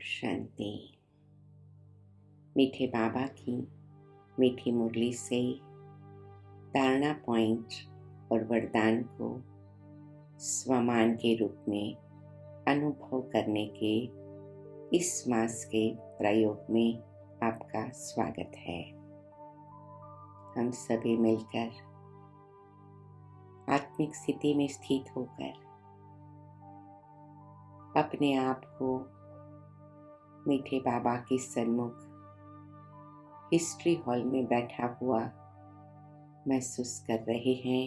शांति। मीठे बाबा की मीठी मुरली से धारणा पॉइंट और वरदान को स्वमान के रूप में अनुभव करने के इस मास के प्रयोग में आपका स्वागत है। हम सभी मिलकर आत्मिक स्थिति में स्थित होकर अपने आप को मीठे बाबा के सन्मुख हिस्ट्री हॉल में बैठा हुआ महसूस कर रहे हैं।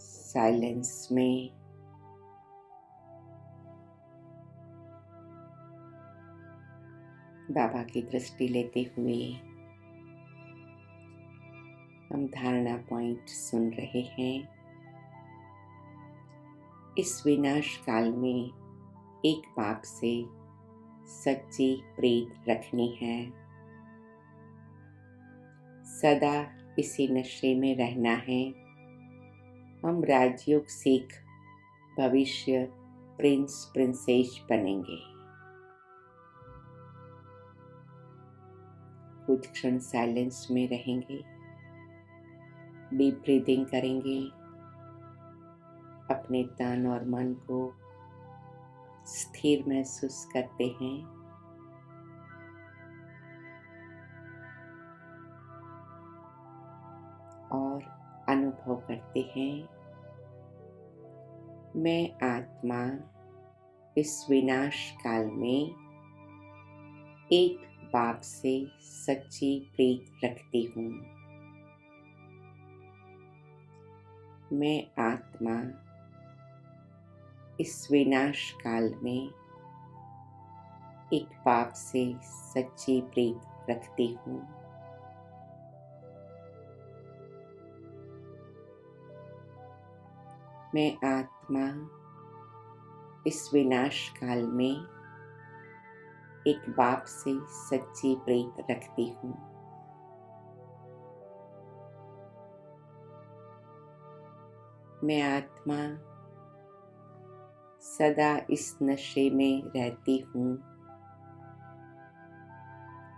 साइलेंस में बाबा की दृष्टि लेते हुए हम धारणा पॉइंट सुन रहे हैं। इस विनाश काल में एक बाप से सच्ची प्रीत रखनी है। सदा इसी नशे में रहना है। हम राजयोग सीख भविष्य प्रिंस प्रिंसेस बनेंगे। कुछ क्षण साइलेंस में रहेंगे, डीप ब्रीदिंग करेंगे, अपने तन और मन को स्थिर महसूस करते हैं। और अनुभव करते हैं, मैं आत्मा इस विनाश काल में एक बाप से सच्ची प्रीत रखती हूँ। मैं आत्मा इस विनाश काल में एक बाप से सच्ची प्रीत रखती हूँ। मैं आत्मा इस विनाश काल में एक बाप से सच्ची प्रीत रखती हूँ। मैं आत्मा सदा इस नशे में रहती हूँ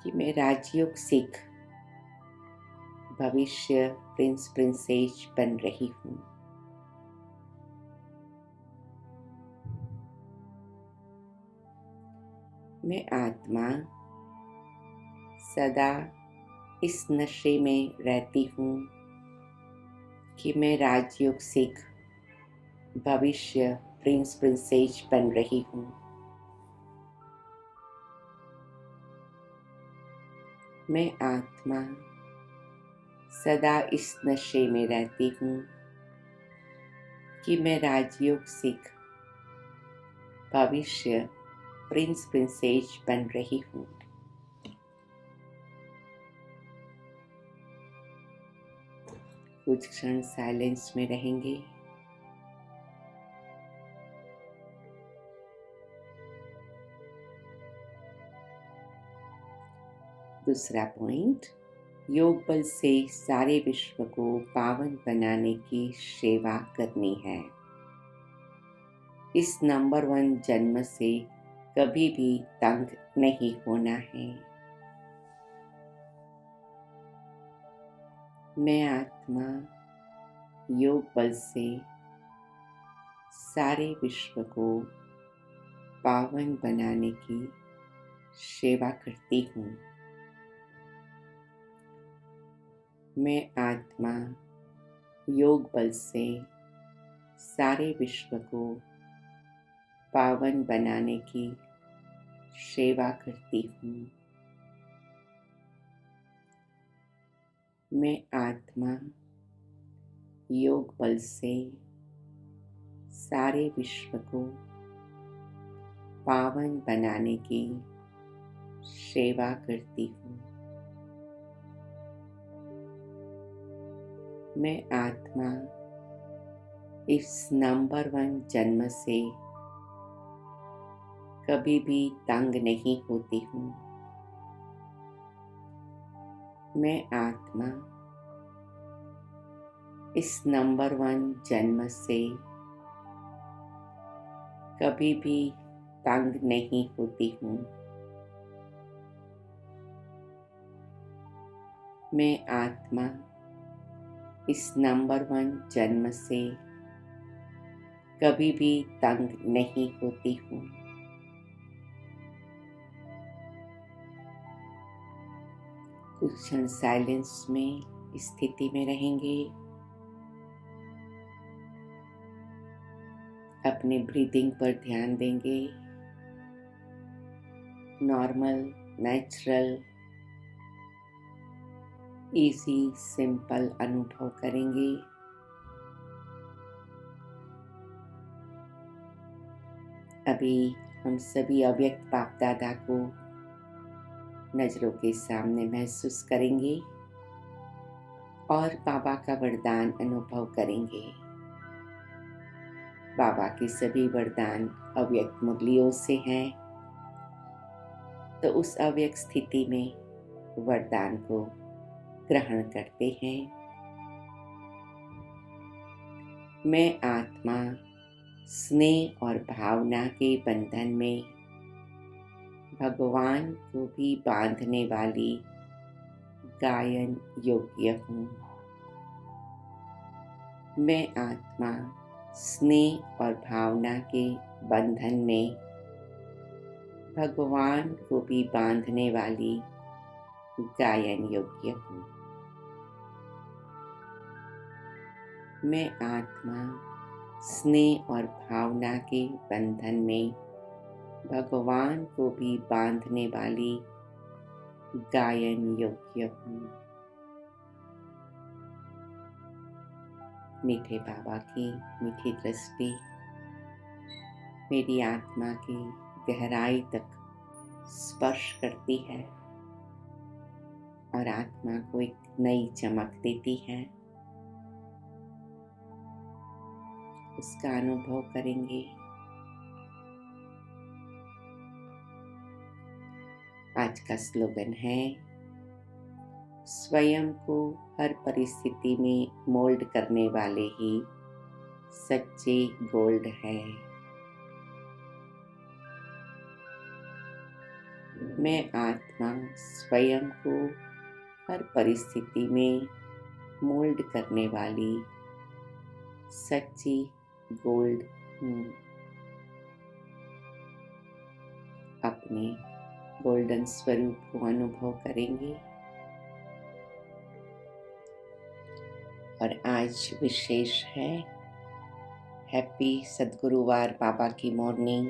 कि मैं राजयोग सीख भविष्य प्रिंस प्रिंसेस बन रही हूँ। मैं आत्मा सदा इस नशे में रहती हूँ कि मैं राजयोग सीख भविष्य प्रिंस प्रिंसेस बन रही हूँ। मैं आत्मा सदा इस नशे में रहती हूँ कि मैं राजयोग सीख भविष्य प्रिंस प्रिंसेस बन रही हूँ। कुछ क्षण साइलेंस में रहेंगे। दूसरा पॉइंट, योग बल से सारे विश्व को पावन बनाने की सेवा करनी है। इस नंबर 1 जन्म से कभी भी तंग नहीं होना है। मैं आत्मा योग बल से सारे विश्व को पावन बनाने की सेवा करती हूँ। मैं आत्मा योग बल से सारे विश्व को पावन बनाने की सेवा करती हूँ। मैं आत्मा योग बल से सारे विश्व को पावन बनाने की सेवा करती हूँ। मैं आत्मा इस नंबर 1 जन्म से कभी भी तंग नहीं होती हूँ। मैं आत्मा इस नंबर 1 जन्म से कभी भी तंग नहीं होती हूँ। मैं आत्मा इस नंबर 1 जन्म से कभी भी तंग नहीं होती हूँ। कुछ क्षण साइलेंस में स्थिति में रहेंगे। अपने ब्रीदिंग पर ध्यान देंगे। नॉर्मल, नेचुरल, इजी, सिंपल अनुभव करेंगे। अभी हम सभी अव्यक्त बाप दादा को नजरों के सामने महसूस करेंगे और बाबा का वरदान अनुभव करेंगे। बाबा के सभी वरदान अव्यक्त मुरलियों से हैं, तो उस अव्यक्त स्थिति में वरदान को ग्रहण करते हैं। मैं आत्मा स्नेह और भावना के बंधन में भगवान को भी बांधने वाली गायन योग्य हूँ। मैं आत्मा स्नेह और भावना के बंधन में भगवान को भी बांधने वाली गायन योग्य हूँ। मैं आत्मा स्नेह और भावना के बंधन में भगवान को भी बांधने वाली गायन योग्य हूँ। मीठे बाबा की मीठी दृष्टि मेरी आत्मा की गहराई तक स्पर्श करती है और आत्मा को एक नई चमक देती है। उसका अनुभव करेंगे। आज का स्लोगन है, स्वयं को हर परिस्थिति में मोल्ड करने वाले ही सच्चे गोल्ड है। मैं आत्मा स्वयं को हर परिस्थिति में मोल्ड करने वाली सच्ची गोल्ड हूँ। अपने गोल्डन स्वरूप को अनुभव करेंगे। और आज विशेष है, हैप्पी सद्गुरुवार बाबा की मॉर्निंग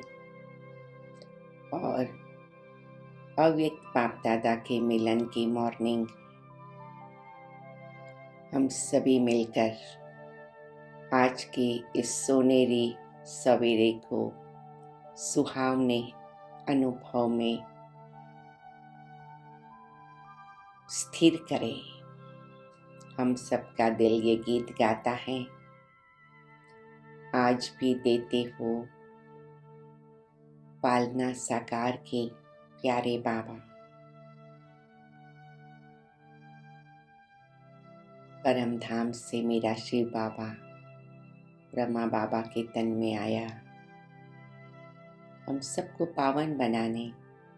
और अव्यक्त बाप दादा के मिलन की मॉर्निंग। हम सभी मिलकर आज के इस सोनेरी सवेरे को सुहावने अनुभव में स्थिर करें। हम सबका दिल ये गीत गाता है, आज भी देते हो पालना साकार के प्यारे बाबा। परम धाम से मेरा शिव बाबा ब्रह्मा बाबा के तन में आया, हम सबको पावन बनाने,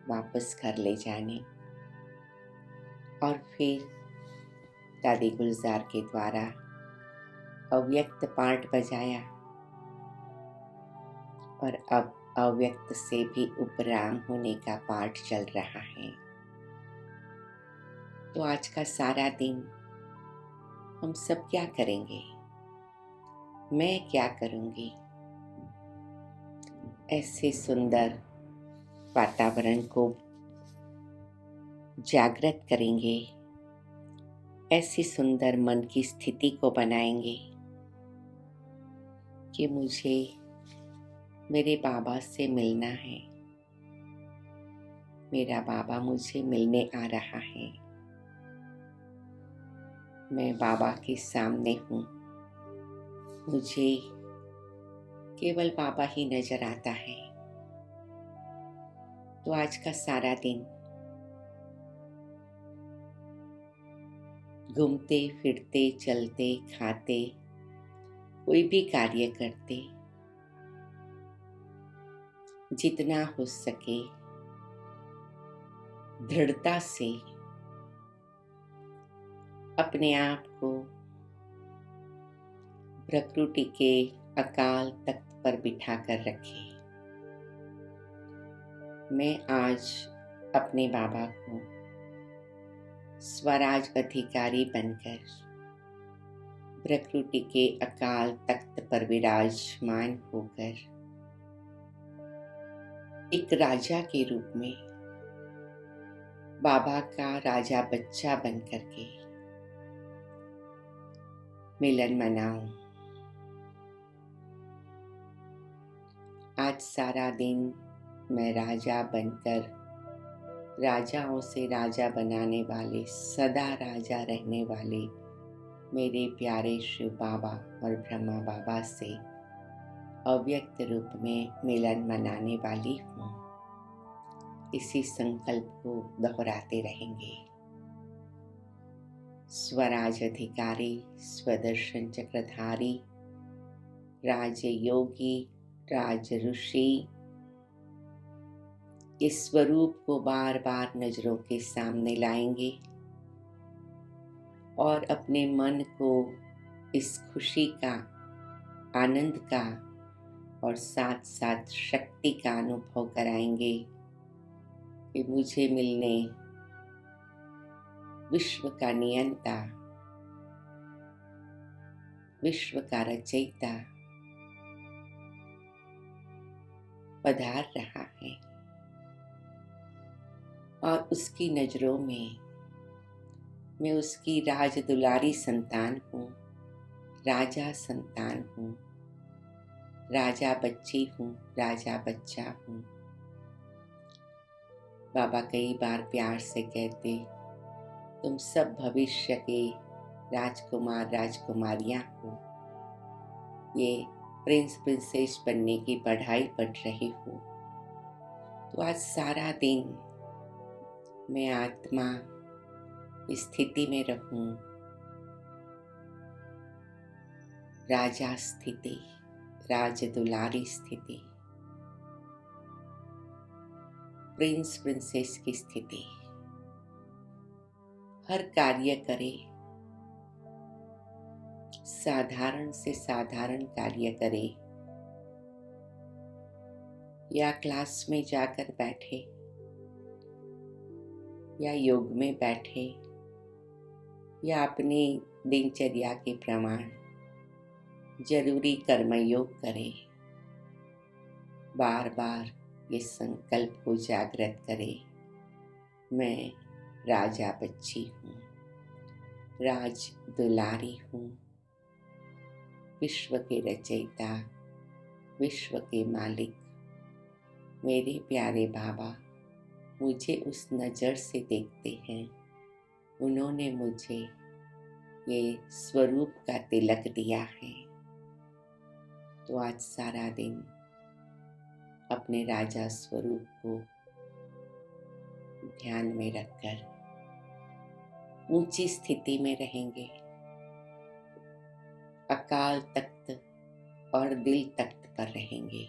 वापस घर ले जाने। और फिर दादी गुलजार के द्वारा अव्यक्त पार्ट बजाया और अब अव्यक्त से भी उपराम होने का पाठ चल रहा है। तो आज का सारा दिन हम सब क्या करेंगे, मैं क्या करूंगी, ऐसे सुंदर वातावरण को जागृत करेंगे, ऐसी सुंदर मन की स्थिति को बनाएंगे कि मुझे मेरे बाबा से मिलना है, मेरा बाबा मुझे मिलने आ रहा है, मैं बाबा के सामने हूँ, मुझे केवल बाबा ही नजर आता है। तो आज का सारा दिन घूमते फिरते चलते खाते कोई भी कार्य करते जितना हो सके दृढ़ता से अपने आप को प्रकृति के अकाल तख्त पर बिठा कर रखें। मैं आज अपने बाबा को स्वराज अधिकारी बनकर प्रकृति के अकाल तख्त पर विराजमान होकर एक राजा के रूप में बाबा का राजा बच्चा बनकर के मिलन मनाऊं। आज सारा दिन मैं राजा बनकर राजाओं से राजा बनाने वाले, सदा राजा रहने वाले मेरे प्यारे शिव बाबा और ब्रह्मा बाबा से अव्यक्त रूप में मिलन मनाने वाली हूँ। इसी संकल्प को दोहराते रहेंगे। स्वराज अधिकारी, स्वदर्शन चक्रधारी, राजयोगी, राज ऋषि, इस स्वरूप को बार बार नजरों के सामने लाएंगे और अपने मन को इस खुशी का, आनंद का और साथ साथ शक्ति का अनुभव कराएंगे कि मुझे मिलने विश्व का नियंता, विश्व का रचयिता पधार रहा है और उसकी नजरों में मैं उसकी राज दुलारी संतान हूँ, राजा संतान हूँ, राजा बच्ची हूँ, राजा बच्चा हूँ। बाबा कई बार प्यार से कहते, तुम सब भविष्य के राजकुमार राजकुमारियाँ हो, ये प्रिंस प्रिंसेस बनने की पढ़ाई पढ़ रही हो। तो आज सारा दिन मैं आत्मा स्थिति में रहूं, राजा स्थिति, राज दुलारी स्थिति, प्रिंस प्रिंसेस की स्थिति। हर कार्य करे, साधारण से साधारण कार्य करे, या क्लास में जाकर बैठे, या योग में बैठे, या अपनी दिनचर्या के प्रमाण जरूरी कर्मयोग करे। बार बार ये संकल्प को जागृत करे, मैं राजा बच्ची हूँ, राज दुलारी हूँ, विश्व के रचयिता, विश्व के मालिक मेरे प्यारे बाबा मुझे उस नज़र से देखते हैं। उन्होंने मुझे ये स्वरूप का तिलक दिया है। तो आज सारा दिन अपने राजा स्वरूप को ध्यान में रखकर ऊंची स्थिति में रहेंगे। अकाल तख्त और दिल तख्त पर रहेंगे।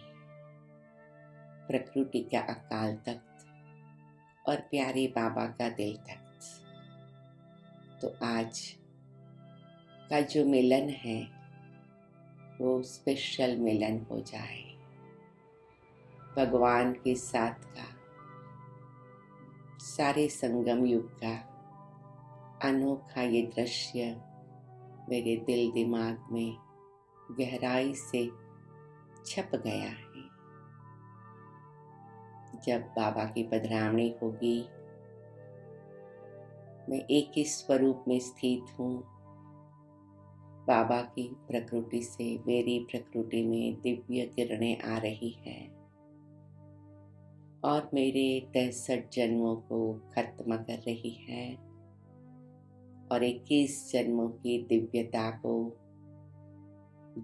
प्रकृति का अकाल तख्त और प्यारे बाबा का दिल तख्त। तो आज का जो मिलन है वो स्पेशल मिलन हो जाए। भगवान के साथ का सारे संगम युग का अनोखा ये दृश्य मेरे दिल दिमाग में गहराई से छप गया है। जब बाबा की पधरावनी होगी, मैं एक ही स्वरूप में स्थित हूँ। बाबा की प्रकृति से मेरी प्रकृति में दिव्य किरणें आ रही हैं और मेरे 63 जन्मों को खत्म कर रही है और 21 जन्मों की दिव्यता को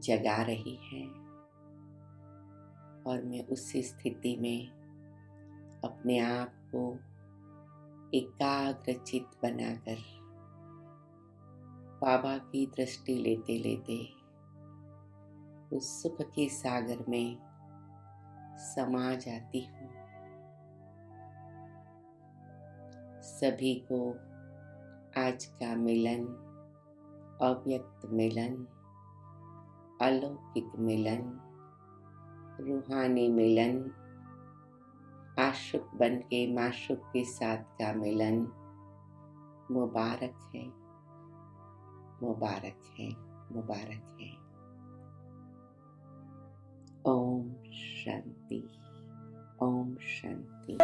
जगा रही है। और मैं उसी स्थिति में अपने आप को एकाग्रचित बनाकर बाबा की दृष्टि लेते लेते उस सुख के सागर में समा जाती हूँ। सभी को आज का मिलन, अव्यक्त मिलन, अलौकिक मिलन, रूहानी मिलन, आशुक बन के माशुक के साथ का मिलन मुबारक है, मुबारक है, मुबारक है। ओम शांति, ओम शांति।